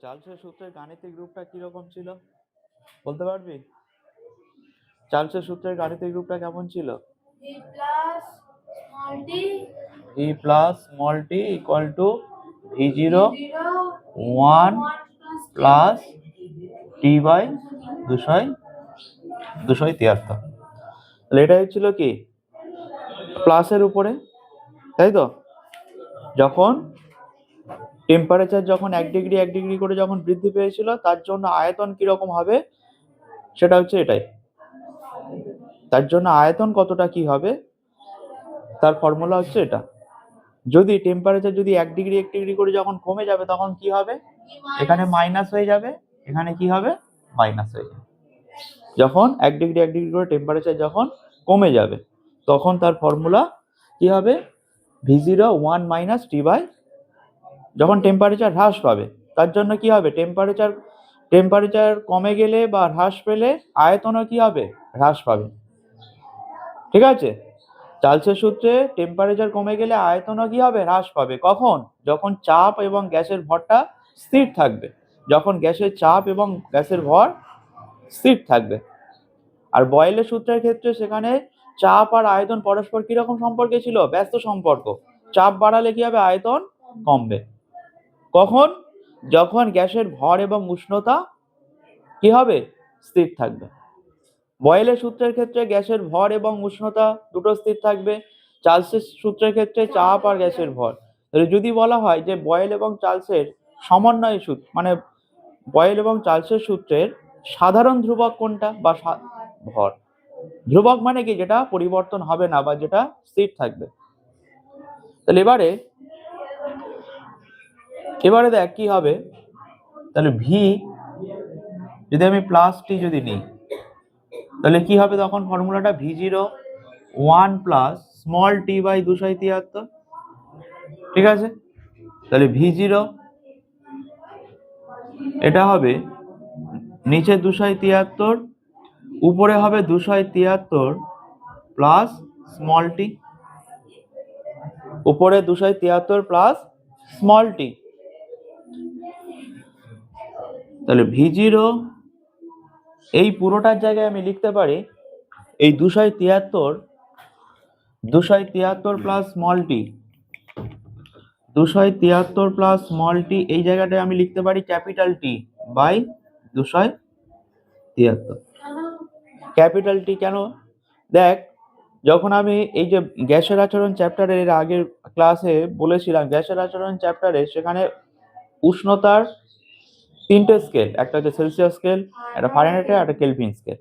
চার্লসের সূত্রের গাণিতিক রূপটা কিরকম ছিল বলতে পারবি? চার্লসের সূত্রের গাণিতিক রূপটা কেমন ছিল? E plus small t equal to V0 1 plus t by 273। তাহলে এটা হচ্ছিল কি প্লাসের উপরে, তাই তো? যখন টেম্পারেচার যখন 1 ডিগ্রি করে যখন বৃদ্ধি পেয়েছিল তার জন্য আয়তন কিরকম হবে সেটা হচ্ছে এটাই। তার জন্য আয়তন কতটা কি হবে তার ফর্মুলা হচ্ছে এটা। যদি টেম্পারেচার যদি 1 ডিগ্রি করে যখন কমে যাবে তখন কি হবে? এখানে মাইনাস হয়ে যাবে, এখানে কি হবে? মাইনাস হয়ে যাবে। যখন 1 ডিগ্রি করে টেম্পারেচার যখন কমে যাবে তখন তার ফর্মুলা কি হবে? V0 1 মাইনাস t বাই, যখন টেম্পারেচার হ্রাস পাবে তার জন্য কি হবে? টেম্পারেচার কমে গেলে বা হ্রাস পেলে আয়তনও কি হবে? হ্রাস পাবে। ঠিক আছে? চার্লসের সূত্রে টেম্পারেচার কমে গেলে আয়তনও কি হবে? হ্রাস পাবে। কখন? যখন চাপ এবং গ্যাসের ভরটা স্থির থাকবে। যখন গ্যাসের চাপ এবং গ্যাসের ভর স্থির থাকবে। আর বয়েলের সূত্রের ক্ষেত্রে সেখানে চাপ আর আয়তন পরস্পর কিরকম সম্পর্কে ছিল? ব্যস্ত সম্পর্ক। চাপ বাড়ালে কি হবে? আয়তন কমবে। কখন? যখন গ্যাসের ভর এবং উষ্ণতা কি হবে? স্থির থাকবে। বয়েলের সূত্রের ক্ষেত্রে গ্যাসের ভর এবং উষ্ণতা দুটো স্থির থাকবে। চার্লসের সূত্রের ক্ষেত্রে চাপ আর গ্যাসের ভর। যদি বলা হয় যে বয়েল এবং চার্লসের সমন্বয় সূত্র, মানে বয়েল এবং চার্লসের সূত্রের সাধারণ ধ্রুবক কোনটা? বা ভর। ধ্রুবক মানে কি? যেটা পরিবর্তন হবে না বা যেটা স্থির থাকবে। তাহলে এবারে দেখ কি হবে। তাহলে ভি যদি আমি প্লাস টি যদি নিই তাহলে কি হবে তখন ফর্মুলাটা? V0 1 plus small T by 273। ঠিক আছে? তাহলে V0 এটা হবে নিচে 273, উপরে হবে 273 প্লাস স্মল টি, উপরে 273 প্লাস স্মল টি। তাহলে V0 এই পুরোটার জায়গায় আমি লিখতে পারি এই 273 plus small T, 273 plus small T এই জায়গাটায় আমি লিখতে পারি capital T by 273। Capital T কেন? দেখ, যখন আমি এই যে গ্যাসের আচরণ চ্যাপ্টারের এর আগের ক্লাসে বলেছিলাম, গ্যাসের আচরণ চ্যাপ্টারে সেখানে উষ্ণতার 3টে স্কেল, একটা হচ্ছে সেলসিয়াস স্কেল, একটা ফারেনহাইট, একটা কেলভিন স্কেল।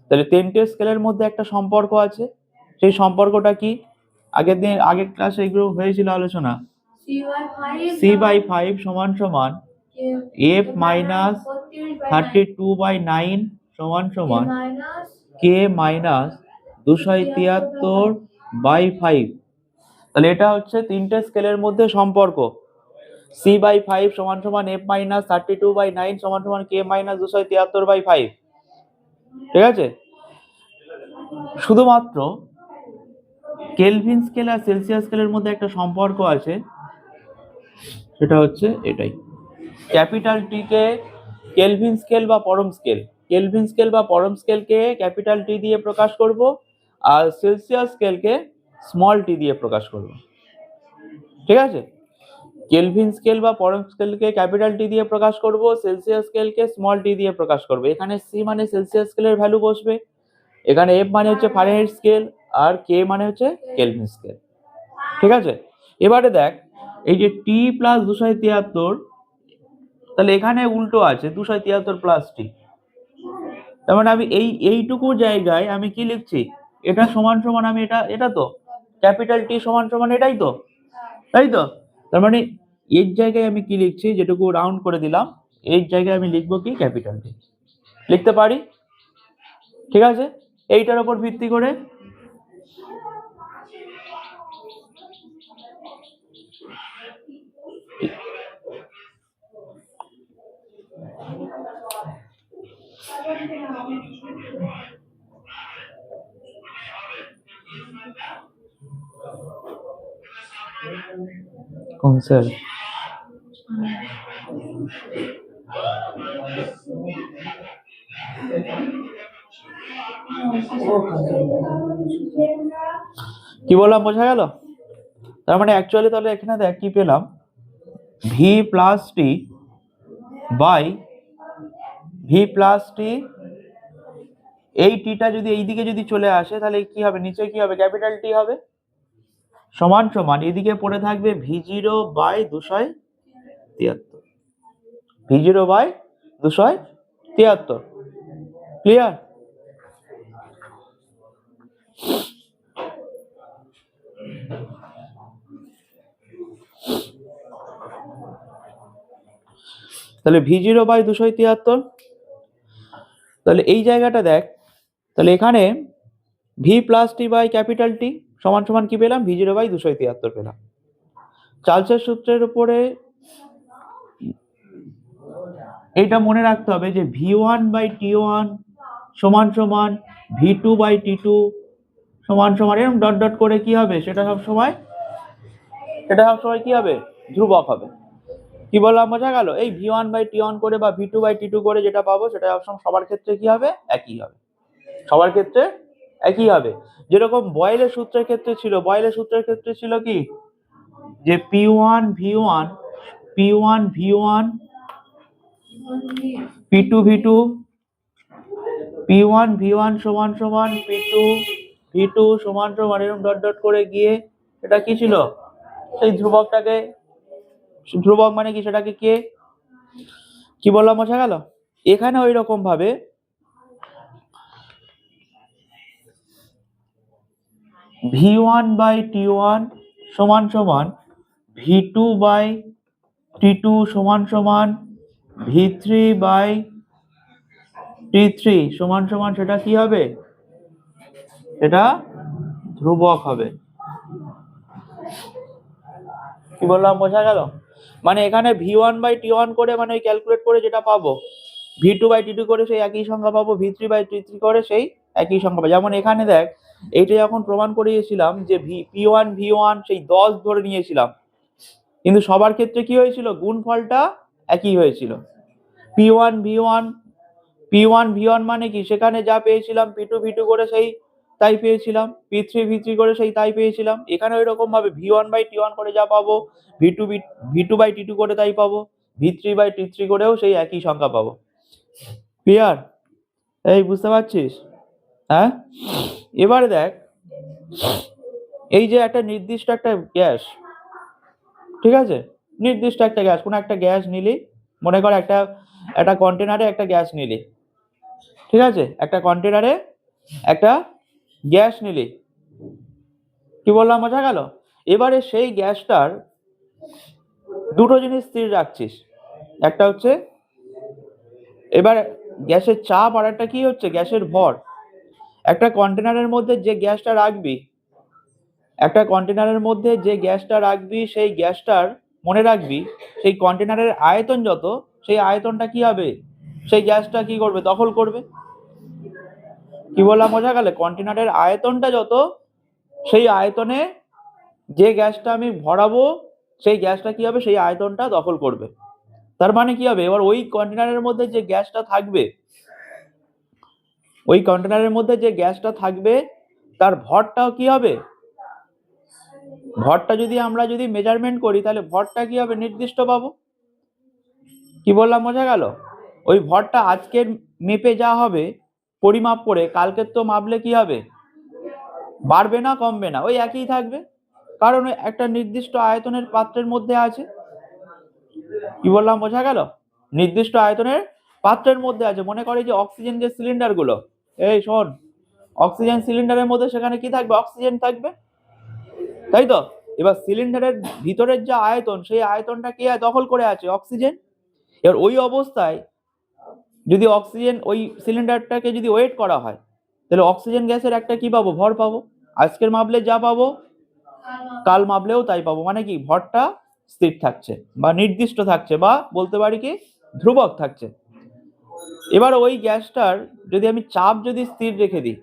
তাহলে 3টে স্কেলের মধ্যে একটা সম্পর্ক আছে। সেই সম্পর্কটা কি? আগের ক্লাসে এগুলো হয়েছিল আলোচনা। C/5 সমান সমান F মাইনাস 32/9 সমান সমান K মাইনাস 273/5। তাহলে এটা হচ্ছে 3টে স্কেলের মধ্যে সম্পর্ক। C/5 সমান সমান F মাইনাস 32/9 সমান সমান K মাইনাস 273/5। ঠিক আছে? শুধুমাত্র কেলভিন স্কেল আর সেলসিয়াস স্কেলের মধ্যে একটা সম্পর্ক আছে, সেটা হচ্ছে এটাই। ক্যাপিটাল টি কে কেলভিন স্কেল বা পরম স্কেল, কেলভিন স্কেল বা পরম স্কেলকে ক্যাপিটাল টি দিয়ে প্রকাশ করব, আর সেলসিয়াস স্কেলকে স্মল টি দিয়ে প্রকাশ করব। ঠিক আছে? কেলভিন স্কেল বা পরম স্কেলকে ক্যাপিটাল টি দিয়ে প্রকাশ করব, সেলসিয়াস স্কেলকে স্মল টি দিয়ে প্রকাশ করব। এখানে সি মানে সেলসিয়াস স্কেলের ভ্যালু বসবে, এখানে এফ মানে হচ্ছে ফারেনহাইট স্কেল, আর কে মানে হচ্ছে কেলভিন স্কেল। ঠিক আছে? এবারে দেখ, এই যে টি প্লাস 273, তাহলে এখানে উল্টো আছে 273 প্লাস টি। তার মানে আমি এইটুকু জায়গায় আমি কি লিখছি? এটা সমান সমান আমি এটা তো ক্যাপিটাল টি সমান সমান এটাই তো, তাই তো? তার মানে এর জায়গায় আমি কি লিখছি? যেটুকু রাউন্ড করে দিলাম, এর জায়গায় আমি লিখবো কি? ক্যাপিটাল টি লিখতে পারি। ঠিক আছে? এইটার উপর ভিত্তি করে কোন স্যার? কি বললাম বোঝা গেল? তার মানে অ্যাকচুয়ালি তাহলে এখানে দেখ কি পেলাম, V plus T by V plus T, এই টিটা যদি এইদিকে যদি চলে আসে তাহলে কি হবে, নিচে কি হবে, ক্যাপিটাল টি হবে, সমান সমান এদিকে পড়ে থাকবে V0/273, V0/273। ক্লিয়ার? তাহলে V0/273, তাহলে এই জায়গাটা দেখ, তাহলে এখানে V plus T by capital T সমান সমান কি পেলাম, V0/273 পেলাম। চার্লসের সূত্রের উপরে এইটা মনে রাখতে হবে যে V1/T1 সমান সমান V2/T2 সমান সমান এরকম ডট ডট করে কি হবে, সেটা সব সময় কি হবে, ধ্রুবক হবে। কি বললাম বোঝা গেল? এই V1/T1 করে বা V2/T2 করে যেটা পাবো সেটা সবার ক্ষেত্রে কি হবে, একই হবে, সবার ক্ষেত্রে একই হবে। যেরকম বয়েলের সূত্রের ক্ষেত্রে ছিল কি, যে P1V1 P2V2 P1V1 সমান সমান P2V2 সমান সমান এরকম ডট ডট করে গিয়ে এটা কি ছিল, সেই ধ্রুবকটাকে, ধ্রুবক মানে কি সেটাকে কে, কি বললাম বোঝা গেল? এখানে ওই রকম ভাবে V1/T1 সমান সমান V2/T2 সমান সমান V3/T3 সমান সমান সেটা কি হবে, এটা ধ্রুবক হবে। কি বললাম বোঝা গেল? মানে এখানে V1/T1 করে মানে ওই ক্যালকুলেট করে যেটা পাবো, V2/T2 করে সেই একই সংখ্যা পাবো, V3/T3 করে সেই একই সংখ্যা পাবো। যেমন এখানে দেখ, এইটা যখন প্রমাণ করিয়েছিলাম যে P1V1 সেই 10 ধরে নিয়েছিলাম, কিন্তু সবার ক্ষেত্রে কি হয়েছিল, গুণফলটা একই হয়েছিল। P1V1 মানে কি, সেখানে যা পেয়েছিলাম P2V2 করে সেই তাই পেয়েছিলাম, P3V3 করে সেই তাই পেয়েছিলাম। এখানে ওই রকম ভাবে V1/T1 করে যা পাবো, V2/T2 করে তাই পাবো, V3/T3 করেও সেই একই সংখ্যা পাবো। ক্লিয়ার? এই বুঝতে পারছিস? হ্যাঁ, এবারে দেখ, এই যে একটা নির্দিষ্ট একটা গ্যাস, ঠিক আছে, নির্দিষ্ট একটা গ্যাস, কোন একটা গ্যাস নিলি, মনে কর একটা কন্টেনারে একটা গ্যাস নিলি, ঠিক আছে, একটা কন্টেনারে একটা গ্যাস নিলি, কি বললাম বোঝা গেল? এবারে সেই গ্যাসটার দুটো জিনিস স্থির রাখছিস, একটা হচ্ছে এবার গ্যাসের চাপ, আর একটা কি হচ্ছে, গ্যাসের ভর। একটা কন্টেনারের মধ্যে যে গ্যাসটা রাখবি, সেই গ্যাসটার মনে রাখবি, সেই কন্টেনারের আয়তন যত, সেই আয়তনটা কি হবে, সেই গ্যাসটা কি করবে, দখল করবে। কি বললাম বোঝা গেল? কন্টেনারের আয়তনটা যত, সেই আয়তনে যে গ্যাসটা আমি ভরাবো, সেই গ্যাসটা কি হবে, সেই আয়তনটা দখল করবে। তার মানে কি হবে, এবার ওই কন্টেনারের মধ্যে যে গ্যাসটা থাকবে, তার ভরটাও কি হবে, ভরটা যদি আমরা মেজারমেন্ট করি তাহলে ভরটা কি হবে, নির্দিষ্ট পাবো। কি বললাম বোঝা গেল? ওই ভরটা আজকের মেপে যা হবে পরিমাপ করে, কালকের তো মাপলে কি হবে, বাড়বে না কমবে না, ওই একই থাকবে, কারণ একটা নির্দিষ্ট আয়তনের পাত্রের মধ্যে আছে। কি বললাম বোঝা গেল? নির্দিষ্ট আয়তনের পাত্রের মধ্যে আছে। মনে করে যে অক্সিজেন যে সিলিন্ডার গুলো, এই শোন, অক্সিজেন সিলিন্ডারের মধ্যে সেখানে কি থাকবে, অক্সিজেন থাকবে, তাই তো? এবার সিলিন্ডারের ভিতরের যে আয়তন, সেই আয়তনটা কি দখল করে আছে, অক্সিজেন। এবার ওই অবস্থায় যদি অক্সিজেন ওই সিলিন্ডারটাকে যদি ওয়েট করা হয়, তাহলে অক্সিজেন গ্যাসের একটা কি পাবো, ভর পাবো। আজকের মাপলে যা পাবো কাল মাপলেও তাই পাবো, মানে কি, ভরটা স্থির থাকছে বা নির্দিষ্ট থাকছে, বা বলতে পারি কি ধ্রুবক থাকছে। এবার ওই গ্যাসটার যদি আমি চাপ স্থির রেখে দিই,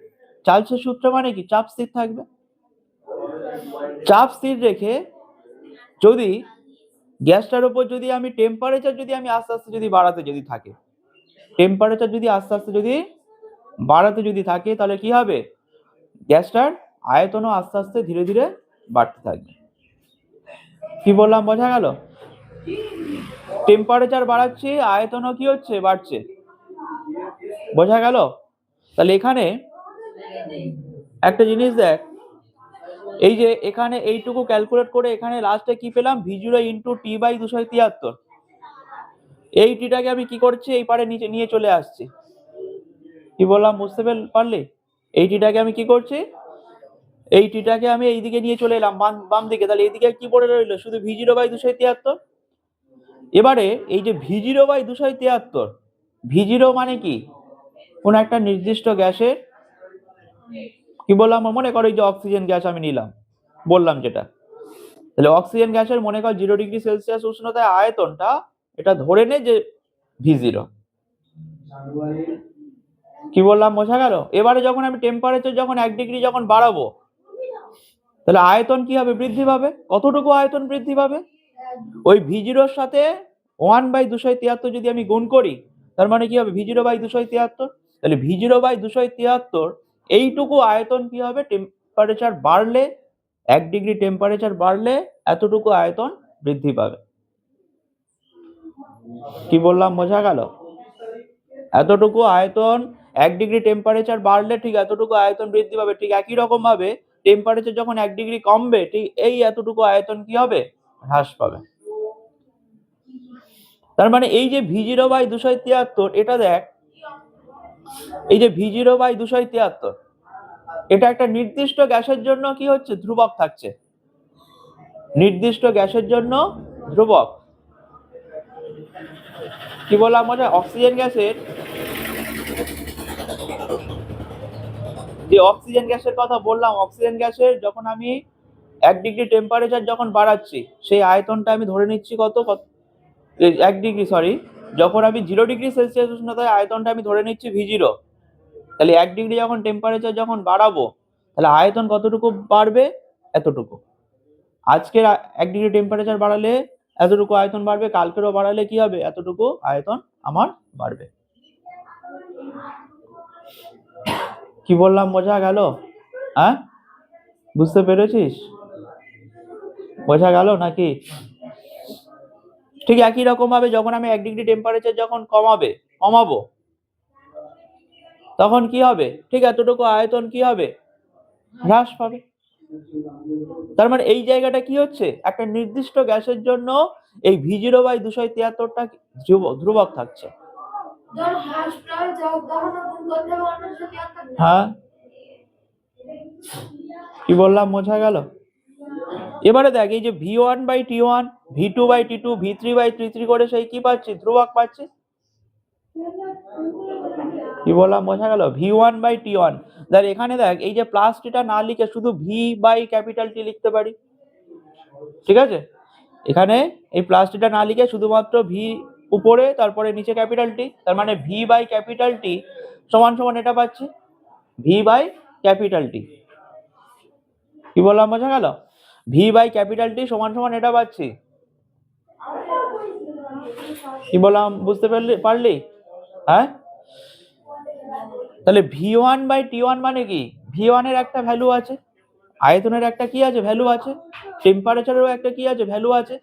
চার্লসের সূত্র মানে কি, চাপ স্থির থাকবে। চাপ স্থির রেখে যদি গ্যাসটার উপর যদি আমি টেম্পারেচার আস্তে আস্তে বাড়াতে থাকে, টেম্পারেচার আস্তে আস্তে বাড়াতে যদি থাকে তাহলে কি হবে, গ্যাসটার আয়তনও আস্তে আস্তে ধীরে ধীরে বাড়তে থাকবে। কি বললাম বোঝা গেল? টেম্পারেচার বাড়াচ্ছি, আয়তনও কি হচ্ছে, বাড়ছে। বোঝা গেল? তাহলে এখানে একটা জিনিস দেখ, এই যে এখানে এইটুকু ক্যালকুলেট করে এখানে লাস্টে কি পেলাম, V0 ইন্টু টি বাই 273। এই টিটাকে আমি কি করছি, এই পারে নিচে নিয়ে চলে আসছি। কি বললাম বুঝতে পারলি? এই টিটাকে আমি কি করছি, এই টিটাকে আমি এইদিকে নিয়ে চলে এলাম বাম দিকে। তাহলে এইদিকে কি পড়ে রইলো, শুধু V0 বাই 273। এবারে এই যে V0 বাই 273, V0 মানে কি, কোন একটা নির্দিষ্ট গ্যাসের, কি বললাম, মনে করো এই যে অক্সিজেন গ্যাস আমি নিলাম, বললাম যেটা, তাহলে অক্সিজেন গ্যাসের মনে কর 0 ডিগ্রি সেলসিয়াস উষ্ণতায় আয়তনটা, এটা ধরে নে যে V0। কি বললাম বোঝা গেল? এবারে যখন আমি টেম্পারেচার যখন 1 ডিগ্রি যখন বাড়াবো, তাহলে আয়তন কি হবে, বৃদ্ধি পাবে। কতটুকু আয়তন বৃদ্ধি পাবে, ওই V0 এর সাথে 1/273 যদি আমি গুণ করি, তার মানে কি হবে, V0 বাই 273। তাহলে V0 বাই 273 এইটুকু আয়তন কি হবে, টেম্পারেচার বাড়লে, 1 ডিগ্রি টেম্পারেচার বাড়লে এতটুকু আয়তন বৃদ্ধি পাবে। কি বললাম বোঝা গেল? এতটুকু আয়তন 1 ডিগ্রি টেম্পারেচার বাড়লে ঠিক এতটুকু আয়তন বৃদ্ধি পাবে। ঠিক একই রকম ভাবে টেম্পারেচার যখন 1 ডিগ্রি কমবে, ঠিক এই এতটুকু আয়তন কি হবে, হ্রাস পাবে। তার মানে এই যে V0 বাই 273, এটা দেখ, এই যে V0 বাই 273, এটা একটা নির্দিষ্ট গ্যাসের জন্য কি হচ্ছে, ধ্রুবক থাকছে। নির্দিষ্ট গ্যাসের জন্য ধ্রুবক। কি বললাম মনে, অক্সিজেন গ্যাসের, যে অক্সিজেন গ্যাসের কথা বললাম, অক্সিজেন গ্যাসের যখন আমি 1 ডিগ্রি টেম্পারেচার যখন বাড়াচ্ছি, সেই আয়তনটা আমি ধরে নিচ্ছি কত, 1 ডিগ্রি, সরি, যখন আমি 0 ডিগ্রি সেলসিয়াস উষ্ণতায় আয়তনটা আমি ধরে নিচ্ছি V0। তাহলে 1 ডিগ্রি যখন টেম্পারেচার যখন বাড়াবো, তাহলে আয়তন কতটুকু বাড়বে, এতটুকু। আজকের 1 ডিগ্রি টেম্পারেচার বাড়ালে এতটুকু আয়তন বাড়বে, কালকেরও বাড়ালে কি হবে, এতটুকু আয়তন আমার বাড়বে। কি বললাম বোঝা গেল? হ্যাঁ, বুঝতে পেরেছিস? বোঝা গেল নাকি? ঠিক একই রকম ভাবে যখন আমি 1 ডিগ্রি টেম্পারেচার যখন কমাবো, তখন কি হবে, ঠিক এতটুকু আয়তন কি হবে, হ্রাস পাবে। তার মানে এই জায়গাটা কি হচ্ছে, একটা নির্দিষ্ট গ্যাসের জন্য এই V0 বাই 273টা ধ্রুবক থাকছে। হ্যাঁ, কি বললাম বোঝা গেল? এবারে দেখ, এই যে V1 by T1, V2 by T2, V3 by T3 করে সেই কি পাচ্ছি, ধ্রুবক পাচ্ছি। কি বললাম বোঝা গেল? V1 বাই T1, দেখ এখানে দেখ, এই যে প্লাস টিটা না লিখে শুধু V বাই ক্যাপিটাল টি লিখতে পারি। ঠিক আছে, এখানে এই প্লাস টিটা না লিখে শুধুমাত্র V উপরে, তারপরে নিচে ক্যাপিটাল টি, তার মানে V বাই ক্যাপিটাল টি সমান সমান এটা পাচ্ছি, V বাই ক্যাপিটাল টি। কি বললাম বোঝা গেল? V বাই ক্যাপিটাল টি সমান সমান এটা পাচ্ছি। কি বললাম বুঝতে পারলি? হ্যাঁ, তাহলে V1 বাই T1 মানে কি, V1 এর একটা ভ্যালু আছে, আয়তনের একটা কি আছে, ভ্যালু আছে, টেম্পারেচারেরও একটা কি আছে, ভ্যালু আছে।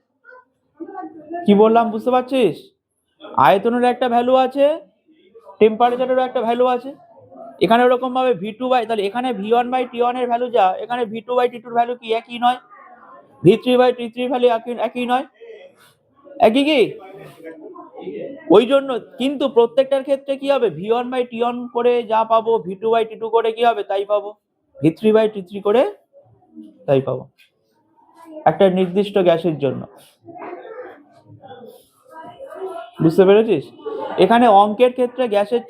কি বললাম বুঝতে পারছিস? আয়তনের একটা ভ্যালু আছে, টেম্পারেচারেরও একটা ভ্যালু আছে। এখানে ওরকম ভাবে V2 বাই, তাহলে এখানে V1 বাই T1 এর ভ্যালু যা, এখানে V2 বাই T2 এর ভ্যালু কি একই নয়? V3 বাই T3 এর ভ্যালু একই নয়? একই কি? ওই জন্য কিন্তু প্রত্যেকটার ক্ষেত্রে কি হবে, V1 বাই T1 করে যা পাবো, V2 বাই T2 করে কি হবে, তাই পাবো, V3 বাই T3 করে তাই পাবো, একটা নির্দিষ্ট গ্যাসের জন্য। বুঝতে পেরেছিস? এখানে অঙ্কের ক্ষেত্রে গ্যাসের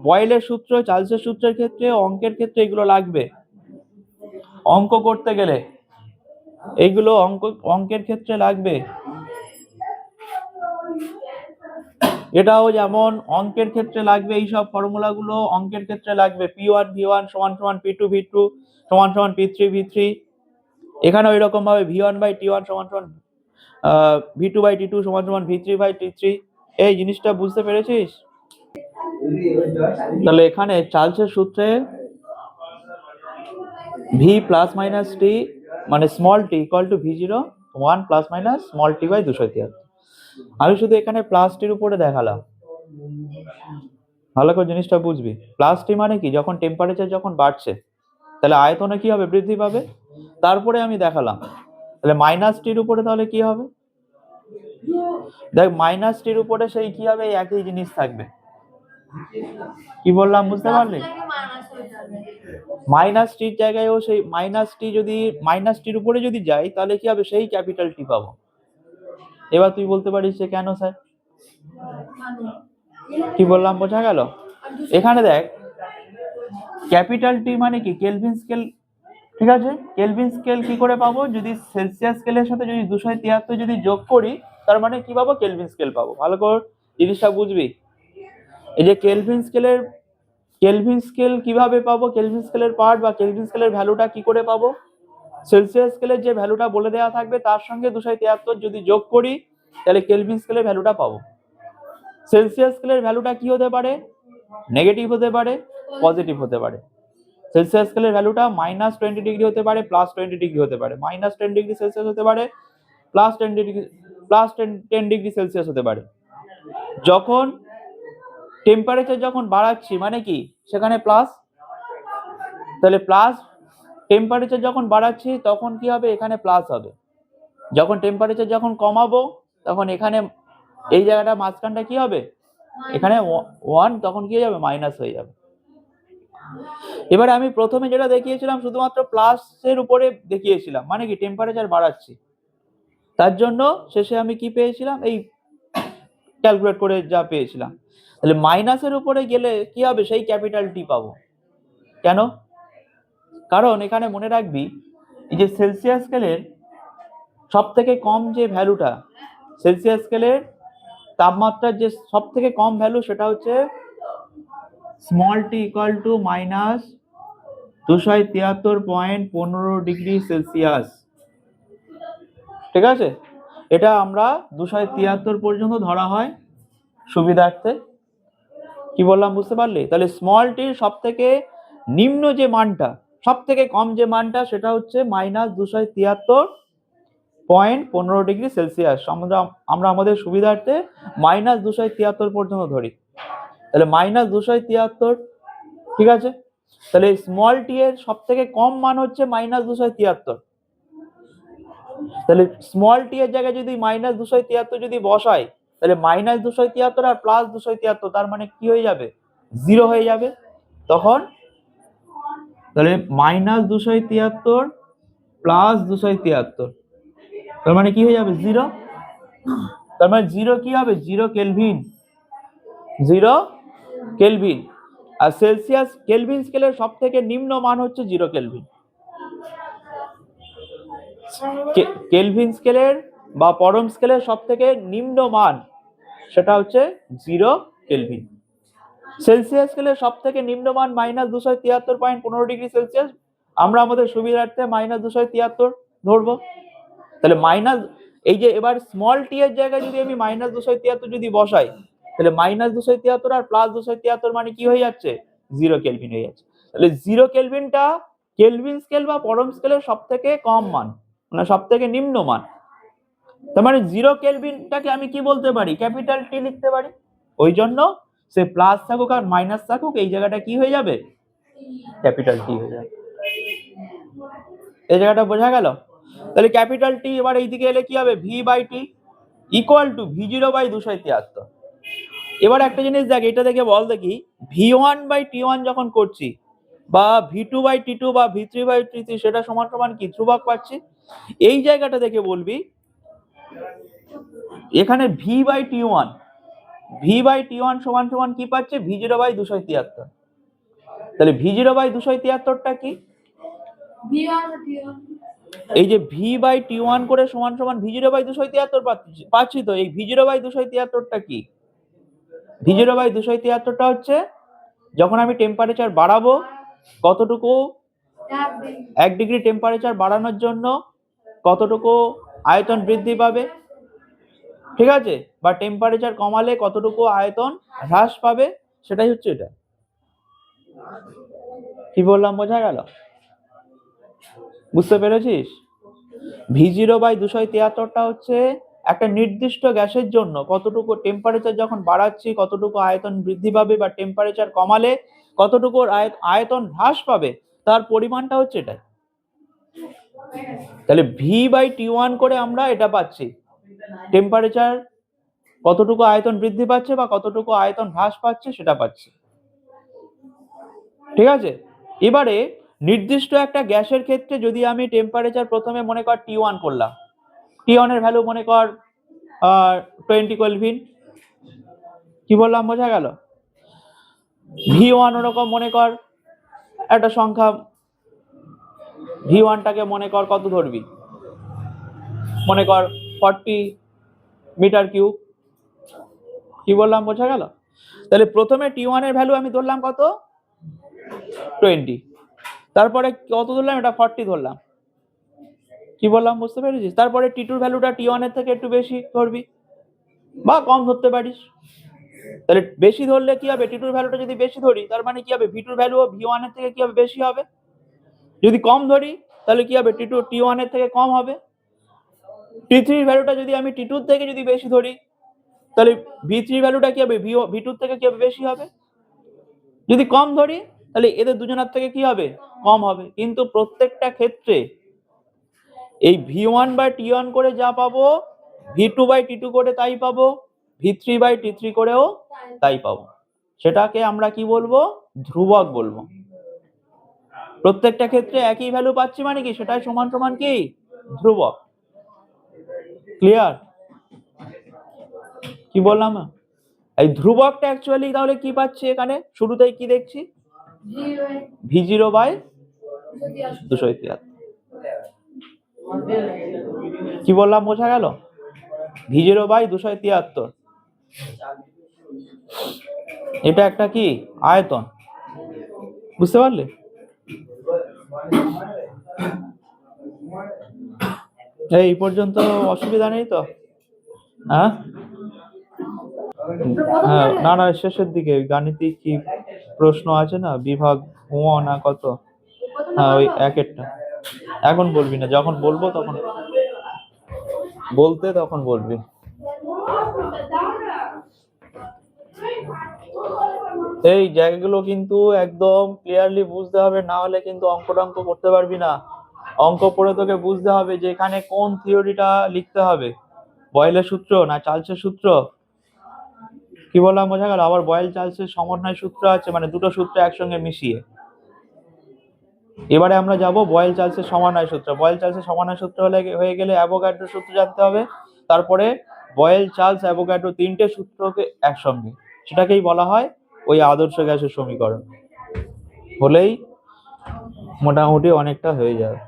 বয়েলের সূত্র, চার্লসের সূত্রের ক্ষেত্রে, অঙ্কের ক্ষেত্রে এগুলো লাগবে। অঙ্ক করতে গেলে এইগুলো অঙ্কের ক্ষেত্রে লাগবে। এটাও যেমন অঙ্কের ক্ষেত্রে লাগবে, এইসব ফর্মুলাগুলো অঙ্কের ক্ষেত্রে লাগবে। P1 V1 সমান সমান P2 V2 সমান সমান P3 V3। এখানে ওই রকম ভাবে V1 বাই T1 সমান সমান V2 বাই T2 সমান সমান V3 বাই T3। এই জিনিসটা বুঝতে পেরেছিস? তাহলে এখানে চার্লসের সূত্রে ভি প্লাস মাইনাস টি মানে small T equal to V0 1 plus minus small T by 273। আমি শুধু এখানে প্লাস টির উপরে দেখালাম, ভালো করে জিনিসটা বুঝবি। প্লাস টি মানে কি, যখন টেম্পারেচার যখন বাড়ছে তাহলে আয়তনে কি হবে, বৃদ্ধি পাবে। তারপরে আমি দেখালাম তাহলে মাইনাস টির উপরে তাহলে কি হবে, দেখ মাইনাস টির উপরে সেই কি হবে, একই জিনিস থাকবে। কি বললাম বুঝতে পারলি? মাইনাস টির জায়গায়ও সেই মাইনাস টি, যদি মাইনাস টির উপরে যদি যাই তাহলে কি হবে, সেই ক্যাপিটাল টি পাবো। এবার তুই বলতে পারিস যে কেন স্যার, কি বললাম বোঝা গেল? এখানে দেখ ক্যাপিটাল টি মানে কি, কেলভিন স্কেল, ঠিক আছে? কেলভিন স্কেল কি করে পাবো, যদি সেলসিয়াস স্কেলের সাথে যদি 273 যদি যোগ করি তার মানে কি পাবো, কেলভিন স্কেল পাবো। ভালো করে জিনিসটা বুঝবি। এই যে কেলভিন স্কেল কিভাবে পাবো, কেলভিন স্কেলের পার্ট বা কেলভিন স্কেলের ভ্যালুটা কি করে পাবো, সেলসিয়াস স্কেলের যে ভ্যালুটা বলে দেওয়া থাকবে তার সঙ্গে 273 যদি যোগ করি তাহলে কেলভিন স্কেলের ভ্যালুটা পাবো। সেলসিয়াস স্কেলের ভ্যালুটা কি হতে পারে, নেগেটিভ হতে পারে, পজিটিভ হতে পারে। সেলসিয়াস স্কেলের ভ্যালুটা -20 ডিগ্রি হতে পারে, +20 ডিগ্রি হতে পারে, -10 ডিগ্রি সেলসিয়াস হতে পারে, +10 ডিগ্রি সেলসিয়াস হতে পারে। যখন টেম্পারেচার যখন বাড়াচ্ছি মানে কি, সেখানে প্লাস, তাহলে প্লাস টেম্পারেচার যখন বাড়াচ্ছি তখন কি হবে, এখানে প্লাস হবে। যখন টেম্পারেচার যখন কমাবো তখন এখানে এই জায়গাটা মাঝখানটা কি হবে, এখানে 1, তখন কি হয়ে যাবে, মাইনাস হয়ে যাবে। এবারে আমি প্রথমে যেটা দেখিয়েছিলাম শুধুমাত্র প্লাসের উপরে দেখিয়েছিলাম, মানে কি টেম্পারেচার বাড়াচ্ছি, তার জন্য শেষে আমি কি পেয়েছিলাম, এই ক্যালকুলেট করে যা পেয়েছিলাম। তাহলে মাইনাসের উপরে গেলে কি হবে, সেই ক্যাপিটাল টি পাবো। কেন? কারণ এখানে মনে রাখবি, এই যে সেলসিয়াস স্কেলের সব থেকে কম যে ভ্যালুটা, সেলসিয়াস স্কেলের তাপমাত্রার যে সব থেকে কম ভ্যালু সেটা হচ্ছে small T equal two -273.15 degree Celsius. ঠিক আছে, এটা আমরা 273 পর্যন্ত ধরা হয় সুবিধার্থে। কি বললাম বুঝতে পারলি? তাহলে স্মল টির সব থেকে নিম্ন যে মানটা, সব থেকে কম যে মানটা, সেটা হচ্ছে -273.15 ডিগ্রি সেলসিয়াস। আমরা আমাদের সুবিধার্থে -273 পর্যন্ত ধরি। তাহলে -273, ঠিক আছে? তাহলে স্মল টি এর সব থেকে কম মান হচ্ছে -273। তাহলে স্মল টি এর জায়গায় যদি -273 যদি বসাই তাহলে -273 আর +273 তার মানে কি হয়ে যাবে, 0 হয়ে যাবে। তখন তাহলে -273 +273 তার মানে কি হয়ে যাবে, 0। তার মানে 0 কি হবে, 0 কেলভিন, 0 কেলভিন। আর সেলসিয়াস কেলভিন স্কেলের সব থেকে নিম্ন মান হচ্ছে 0 কেলভিন। কেলভিন স্কেলের বা পরম স্কেলের সব থেকে নিম্ন মান সেটা হচ্ছে 0 কেলভিন। সেলসিয়াস স্কেলের সব থেকে নিম্ন মান -273.15 ডিগ্রি সেলসিয়াস। আমরা আমাদের সুবিধার্থে -273 ধরবো। তাহলে এই যে এবার স্মল টি এর জায়গায় যদি আমি -273 যদি বসাই তাহলে -273 আর +273 মানে কি হয়ে যাচ্ছে, 0 কেলভিন হয়ে যাচ্ছে। তাহলে 0 কেলভিনটা কেলভিন স্কেল বা পরম স্কেলের সব থেকে কম মান, মানে সব থেকে নিম্ন মান। তার মানে 0 কেলভিনটাকে আমি কি বলতে পারি, ক্যাপিটাল টি লিখতে পারি। ওই জন্য সে প্লাস থাকুক আর মাইনাস থাকুক এই জায়গাটা কি হয়ে যাবে, ক্যাপিটাল টি হয়ে যাবে। এই জায়গাটা বোঝা গেল? তাহলে ক্যাপিটাল টি এবার এইদিকে এলে কি হবে, V/T ইকুয়াল টু V0/273। এবার একটা জিনিস দেখ, এটা দেখে বল দেখি, V1/T1 যখন করছি বা V2/T2 বা V3/T3 সেটা সমান সমান কি, ধ্রুবক পাচ্ছি। এই জায়গাটা দেখে বলবি এখানে V/T1 সমান সমান কি পাচ্ছে, V0/273। তাহলে V0/273টা কি, এই যে V/T1 করে সমান সমান V0/273 পাচ্ছি। তো এই V0/273টা কি, V0/273টা হচ্ছে যখন আমি টেম্পারেচার বাড়াবো কতটুকু, 1 ডিগ্রি টেম্পারেচার বাড়ানোর জন্য কতটুকু আয়তন বৃদ্ধি পাবে, ঠিক আছে, বা টেম্পারেচার কমালে কতটুকু আয়তন হ্রাস পাবে, সেটাই হচ্ছে এটা। কি বললাম বোঝা গেল? বুঝতে পেরেছিস? V0/273টা হচ্ছে একটা নির্দিষ্ট গ্যাসের জন্য কতটুকু টেম্পারেচার যখন বাড়াচ্ছি কতটুকু আয়তন বৃদ্ধি পাবে, বা টেম্পারেচার কমালে কতটুকু আয়তন হ্রাস পাবে, তার পরিমাণটা হচ্ছে এটা। তাহলে V/T1 করে আমরা এটা পাচ্ছি, টেম্পারেচার কতটুকু আয়তন বৃদ্ধি পাচ্ছে বা কতটুকু আয়তন হ্রাস পাচ্ছে সেটা পাচ্ছি। ঠিক আছে? এবারে নির্দিষ্ট একটা গ্যাসের ক্ষেত্রে যদি আমি টেম্পারেচার প্রথমে মনে কর T1 করলাম, T1 এর ভ্যালু মনে কর 20 কেলভিন। কি বললাম বোঝা গেল? V1 ওরকম মনে কর একটা সংখ্যা, V1টাকে মনে কর কত ধরবি, মনে কর 40 মিটার কিউব। কি বললাম বোঝা গেল? তাহলে প্রথমে T1 এর ভ্যালু আমি ধরলাম কত, 20, তারপরে কত ধরলাম, এটা 40 ধরলাম। কি বললাম বুঝতে পেরেছিস? তারপরে T2 ভ্যালুটা T1 এর থেকে একটু বেশি ধরবি বা কম ধরতে পারিস। তাহলে বেশি ধরলে কি হবে, T2 ভ্যালুটা যদি বেশি ধরি তার মানে কি হবে, V2 ভ্যালু V1 এর থেকে কি হবে, বেশি হবে। যদি কম ধরি তাহলে কি হবে, T1 এর থেকে কম হবে। T3 ভ্যালুটা যদি আমি T2 থেকে যদি বেশি ধরি তাহলে V3 ভ্যালুটা কি হবে, V2 থেকে কি হবে, বেশি হবে। যদি কম ধরি তাহলে এদের দুজনের থেকে কি হবে, কম হবে। কিন্তু প্রত্যেকটা ক্ষেত্রে এই V1/T1 করে যা পাবো, V2/T2 করে তাই পাবো, V3/T3 করেও তাই পাবো। সেটাকে আমরা কি বলবো, ধ্রুবক বলবো। প্রত্যেকটা ক্ষেত্রে একই ভ্যালু পাচ্ছি মানে কি, সেটাই সমান সমান কি, ধ্রুবক। ক্লিয়ার? কি বললাম? এই ধ্রুবকটা অ্যাকচুয়ালি তাহলে কি পাচ্ছি, এখানে শুরুতেই কি দেখছি, V0/273। কি বললাম বোঝা গেল? V0/273, এটা একটা কি আয়তন। বুঝতে পারলে? এই পর্যন্ত অসুবিধা নেই তো? হ্যাঁ হ্যাঁ, না না, শেষের দিকে গাণিতিক কি প্রশ্ন আছে না, বিভাগ না কত, হ্যাঁ ওই একেরটা। এখন বলবি না, যখন বলবো তখন বলতে, তখন বলবি। এই জায়গাগুলো কিন্তু একদম ক্লিয়ারলি বুঝতে হবে, না হলে কিন্তু অঙ্ক করতে পারবি না। অঙ্ক পড়ে তোকে বুঝতে হবে যে এখানে কোন থিওরিটা লিখতে হবে, বয়েলের সূত্র না চার্লসের সূত্র। কি বললাম বোঝা গেল? আবার বয়েল চার্লসের সমন্বয় সূত্র আছে, মানে দুটো সূত্র একসঙ্গে মিশিয়ে। এবারে আমরা যাব বয়েল চার্লসের সমন্বয় সূত্র। বয়েল চার্লসের সমন্বয় সূত্র হয়ে গেলে অ্যাভোগাড্রো সূত্র জানতে হবে, তারপরে বয়েল চার্লস অ্যাভোগাড্রো তিনটে সূত্রকে একসঙ্গে, সেটাকেই বলা হয় ওই আদর্শ গ্যাসের সমীকরণ। হলেই মোটামুটি অনেকটা হয়ে যাবে।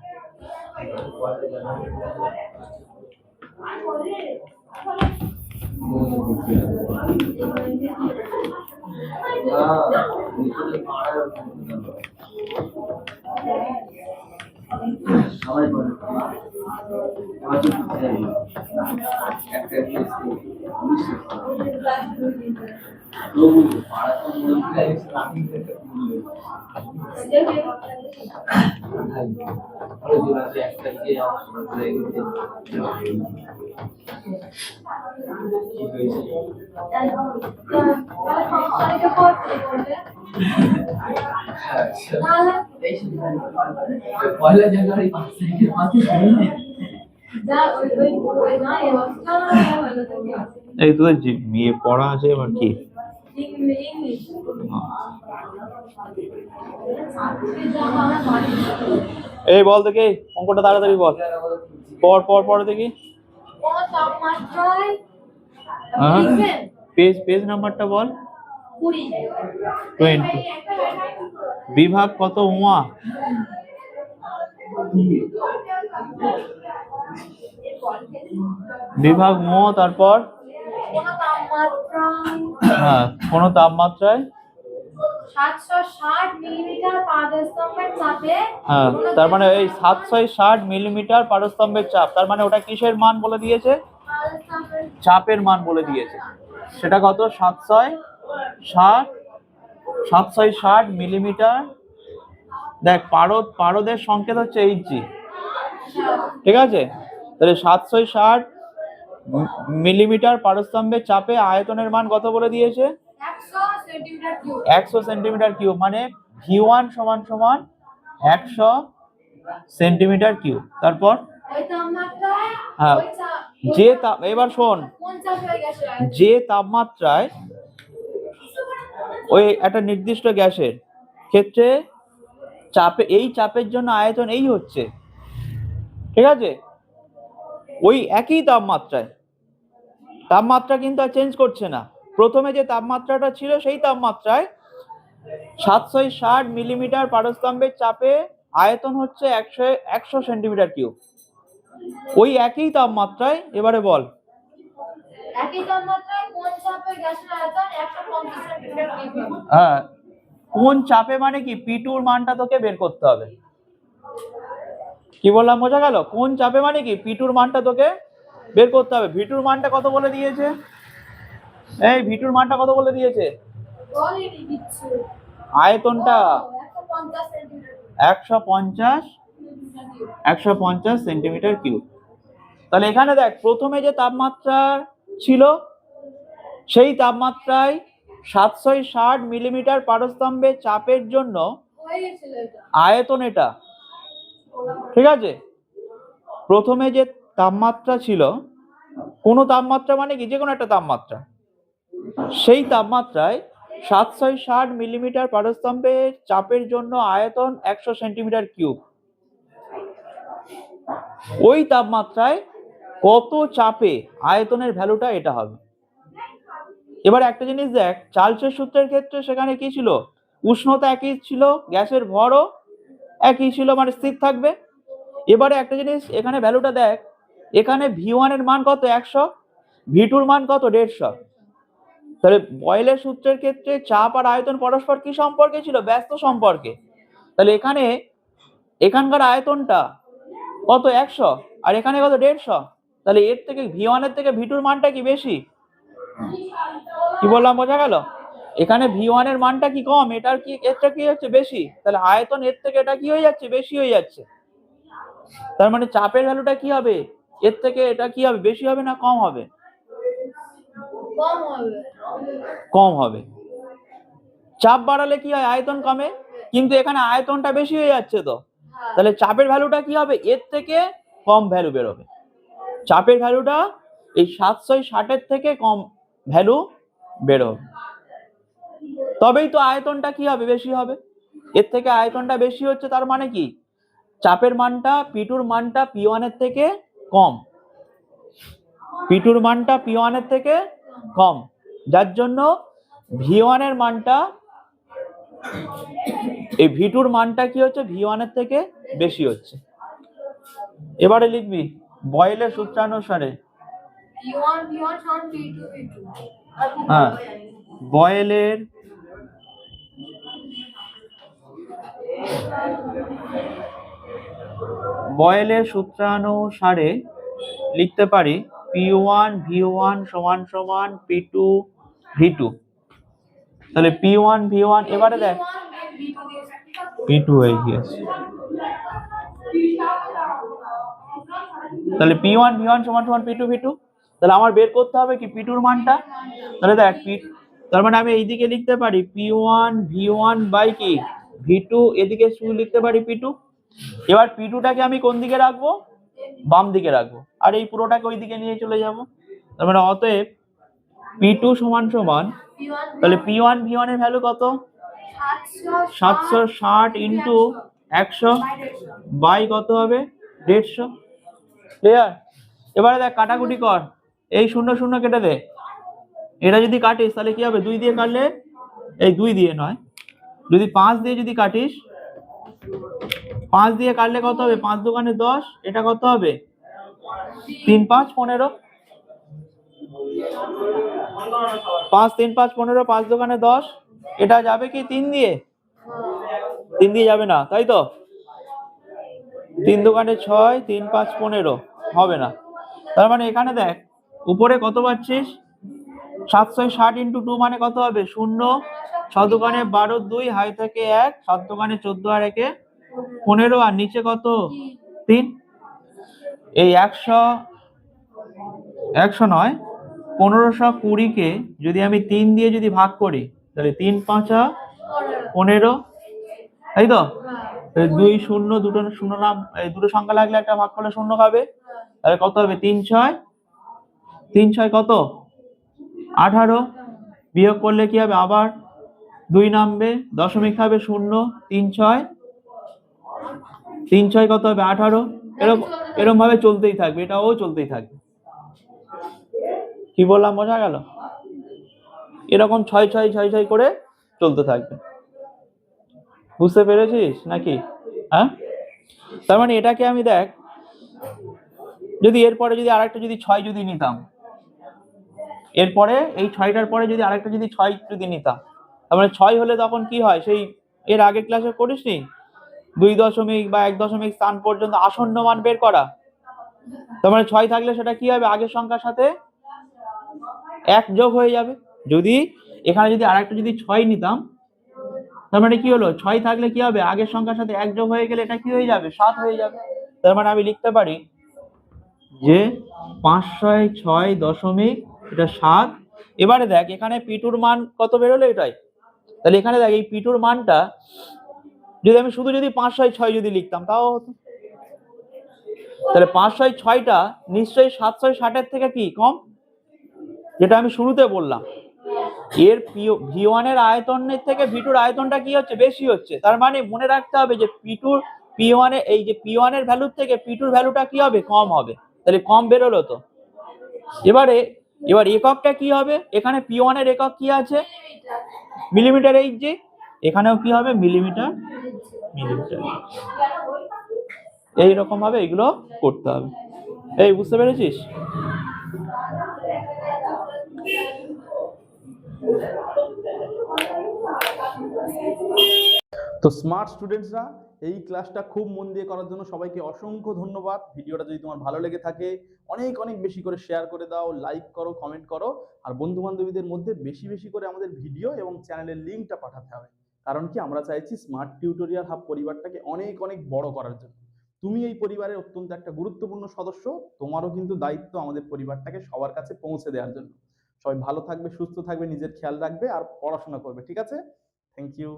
এই তো মেয়ে পড়া আছে, এবার কি এই বল দেখি অঙ্কটা তাড়াতাড়ি বল, পর পর পর দেখি। পেজ নাম্বারটা বল। 20। বিভাগ কত উমা? বিভাগ মো, তারপর হ্যাঁ কোন তাপমাত্রায় 760 মিলিমিটার পারস্তম্ভের চাপে, হ্যাঁ তার মানে এই 760 মিলিমিটার পারস্তম্ভের চাপ, তার মানে ওটা কিসের মান বলে দিয়েছে, চাপের মান বলে দিয়েছে। সেটা কত, 760 760 মিলিমিটার। দেখ পারদের সংকেত হচ্ছে এইচজি, ঠিক আছে? তাহলে 760 মিলিমিটার পারস্তম্ভের চাপে আয়তনের মান কত বলে দিয়েছে? 100 সেন্টিমিটার কিউব। 100 সেন্টিমিটার কিউব, মানে V1 সমান সমান 100 সেন্টিমিটার কিউব। তারপর ওই তাপমাত্রায় হ্যাঁ, এবার শোন, কোন চাপে গ্যাসের আয়তন? যে তাপমাত্রায় ওই একটা নির্দিষ্ট গ্যাসের ক্ষেত্রে এই চাপের জন্য আয়তন এই হচ্ছে, ঠিক আছে? ওই একই তাপমাত্রা কিন্তু আর চেঞ্জ করছে না। প্রথমে যে তাপমাত্রাটা ছিল সেই তাপমাত্রায় 760 মিলিমিটার পারস্তম্ভের চাপে আয়তন হচ্ছে 100 সেন্টিমিটার কিউব। ওই একই তাপমাত্রায়, এবারে বল, একই তাপমাত্রায় কোন চাপে গ্যাসের আয়তন 150 সেন্টিমিটার কিউব? হ্যাঁ, কোন চাপে মানে কি? P2 এর মানটা তোকে বের করতে হবে। কি বললাম, বোঝা গেল? কোন চাপে মানে কি? P2 এর মানটা তোকে বের করতে হবে। V2 এর মানটা কত বলে দিয়েছে? এই V2 এর মানটা কত বলে দিয়েছে? বলেনি কিচ্ছু। আয়তনটা 150 সেন্টিমিটার 150 সেন্টিমিটার কিউব। তাহলে এখানে দেখ, প্রথমে যে তাপমাত্রা ছিল সেই তাপমাত্রায় 760 মিলিমিটার পারস্তম্ভের চাপের জন্য হয়েছিল এটা। আয়তন এটা, ঠিক আছে? প্রথমে যে তাপমাত্রা ছিল, কোনো তাপমাত্রা মানে কি? যে কোনো একটা তাপমাত্রা, সেই তাপমাত্রায় 760 মিলিমিটার পারস্তম্ভের চাপের জন্য আয়তন 100 সেন্টিমিটার কিউব। ওই তাপমাত্রায় কত চাপে আয়তনের ভ্যালুটা এটা হবে। এবার একটা জিনিস দেখ, চার্লসের সূত্রের ক্ষেত্রে সেখানে কি ছিল? উষ্ণতা একই ছিল, গ্যাসের ভরও একই ছিল, মানে স্থির থাকবে। এবারে একটা জিনিস এখানে ভ্যালুটা দেখ, এখানে V1 এর মান কত? 100, V2 এর মান কত? 150। তাহলে বয়েলের সূত্রের ক্ষেত্রে চাপ আর আয়তন পরস্পর কি সম্পর্কে ছিল? ব্যস্ত সম্পর্কে। তাহলে এখানকার আয়তনটা কত? 100, আর এখানে কত? 150। তাহলে এর থেকে V1 এর থেকে V2 এর মানটা কি বেশি? কি বললাম, বোঝা গেল? এখানে V1 এর মানটা কি কম, এটার কি হচ্ছে বেশি। তাহলে আয়তন এর থেকে এটা কি হয়ে যাচ্ছে? বেশি হয়ে যাচ্ছে। তার মানে চাপের ভ্যালুটা কি হবে? এর থেকে এটা কি হবে? বেশি হবে না কম হবে? কম হবে। কম হবে। চাপ বাড়ালে কি হয়? আয়তন কমে, কিন্তু এখানে আয়তনটা বেশি হয়ে যাচ্ছে তো। তাহলে চাপের ভ্যালুটা কি হবে? এর থেকে কম ভ্যালু বেরোবে। চাপের ভ্যালুটা এই 760 এর থেকে কম ভ্যালু বেরোবে, তবেই তো আয়তনটা কি হবে? বেশি হবে। এর থেকে আয়তনটা বেশি হচ্ছে, তার মানে কি? চাপের মানটা P2 এর মানটা P1 এর থেকে কম, P2 এর মানটা P1 এর থেকে কম, যার জন্য V1 এর মানটা, এই V2 এর মানটা কি হচ্ছে? V1 এর থেকে বেশি হচ্ছে। এবারে লিখবি বয়েলের সূত্রানুসারে, V1 সমান P2 V2। হ্যাঁ, বয়েলের সূত্রানুসারে লিখতে পারি P1 V1 সমান সমান P2 V2। তাহলে P1 V1, এবারে দেখ P2 হয়ে গিয়েছে। তাহলে P1 V1 সমান সমান P2 V2। তাহলে আমার বের করতে হবে কি? P2 এর মানটা। তাহলে দেখ, তার মানে আমি এইদিকে লিখতে পারি P1 V1 বাই কি V2, এদিকে শুধু লিখতে পারি P2। এবার P2টাকে আমি কোন দিকে রাখবো? বাম দিকে রাখবো, আর এই পুরোটাকে ওই দিকে নিয়ে চলে যাব। তার মানে অতএব P2 সমান সমান, তাহলে P1 V1 এর ভ্যালু কত? 760 ইন্টু 100 বাই কত হবে? 150। ক্লিয়ার? এবারে দেখ, কাটাকুটি কর, এই 0 0 কেটে দে। এটা যদি কাটিস তাহলে কি হবে? 2 দিয়ে কাটলে, এই 2 দিয়ে নয়, যদি 5 দিয়ে যদি কাটিস, 5 দিয়ে কাটলে কত হবে? 5 দোকানে 10, এটা কত হবে? 3 5 15। 5 3 5 15, 5 দোকানে 10, এটা যাবে কি 3 দিয়ে? 3 দিয়ে যাবে না, তাই তো? 3 দোকানে 6, 3 5 15 হবে না। তার মানে এখানে দেখ, উপরে কত পাচ্ছিস? 760 ইন্টু 2 মানে কত হবে? 0 ছ দোকানে 12, 2 হাই থেকে 1, 7 দোকানে 14 আর 1 15 আর নিচে কত 3। এই 100 নয় 1520 কে যদি আমি 3 দিয়ে যদি ভাগ করি তাহলে 3 5 15, তাই তো? 2 0 দুটো শূন্য নাম, এই দুটো সংখ্যা লাগলে একটা ভাগ করলে শূন্য খাবে, তাহলে কত হবে 3 6 কত 18, বিয়োগ করলে কি হবে আবার 2 নামবে, দশমিক খাবে 0, 3 6 কত হবে 18। এরকম ভাবে চলতেই থাকবে, এটাও চলতেই থাকবে। কি বললাম বোঝা গেল? এরকম 6 6 6 6 করে চলতে থাকবে। বুঝতে পেরেছিস নাকি? হ্যাঁ, তার মানে এটাকে আমি দেখ, যদি এরপরে যদি আরেকটা যদি 6 যদি নিতাম, এরপরে এই 6টার পরে যদি আরেকটা যদি 6 যদি নিতাম, তার মানে 6 হলে তখন কি হয়, সেই এর আগের ক্লাসে করিসনি 2 দশমিক বা 1 দশমিক স্থান পর্যন্ত আসন্ন মান বের করা। তার মানে 6 থাকলে সেটা কি হবে, আগের সংখ্যার সাথে 1 যোগ হয়ে যাবে। যদি এখানে যদি আরেকটা যদি 6 নিতাম, তার মানে কি হলো 6 থাকলে কি হবে, আগের সংখ্যার সাথে 1 যোগ হয়ে গেলে এটা কি হয়ে যাবে 7 হয়ে যাবে। তার মানে আমি লিখতে পারি যে 5 6 6 দশমিক এটা 7। এবারে দেখ এখানে p2 এর মান কত বের হলো এটাই, তাহলে এখানে দেখ এই p2 এর মানটা যদি আমি শুধু যদি 5 6 6 যদি লিখতাম তাও হতো, তাহলে 5 6 6টা নিশ্চয়ই 7 6 60 এর থেকে কি কম, যেটা আমি শুরুতে বললাম। এর v1 এর আয়তনের থেকে v2 এর আয়তনটা কি হচ্ছে, বেশি হচ্ছে। তার মানে মনে রাখতে হবে যে p1 এর এই যে p1 এর ভ্যালুর থেকে p2 এর ভ্যালুটা কি হবে, কম হবে। তাহলে কম বের হলো তো। এবার এককটা কি হবে, এখানে p1 এর একক কি আছে মিলিমিটার এইচ, এখানেও কি হবে মিলিমিটার। এইরকম ভাবে এগুলো করতে হবে। এই বুঝতে পেরেছিস? তো স্মার্ট স্টুডেন্টসরা, এই ক্লাসটা খুব মন দিয়ে করার জন্য সবাইকে অসংখ্য ধন্যবাদ। ভিডিওটা যদি তোমার ভালো লেগে থাকে অনেক অনেক বেশি করে শেয়ার করে দাও, লাইক করো, কমেন্ট করো, আর বন্ধু বান্ধবীদের মধ্যে বেশি বেশি করে আমাদের ভিডিও এবং চ্যানেলের লিঙ্কটা পাঠাতে হবে। কারণ কি, আমরা চাইছি স্মার্ট টিউটোরিয়াল হাব পরিবারটাকে অনেক অনেক বড় করার জন্য। তুমি এই পরিবারের অত্যন্ত একটা গুরুত্বপূর্ণ সদস্য, তোমারও কিন্তু দায়িত্ব আমাদের পরিবারটাকে সবার কাছে পৌঁছে দেওয়ার জন্য। সবাই ভালো থাকবে, সুস্থ থাকবে, নিজের খেয়াল রাখবে আর পড়াশোনা করবে, ঠিক আছে? Thank you.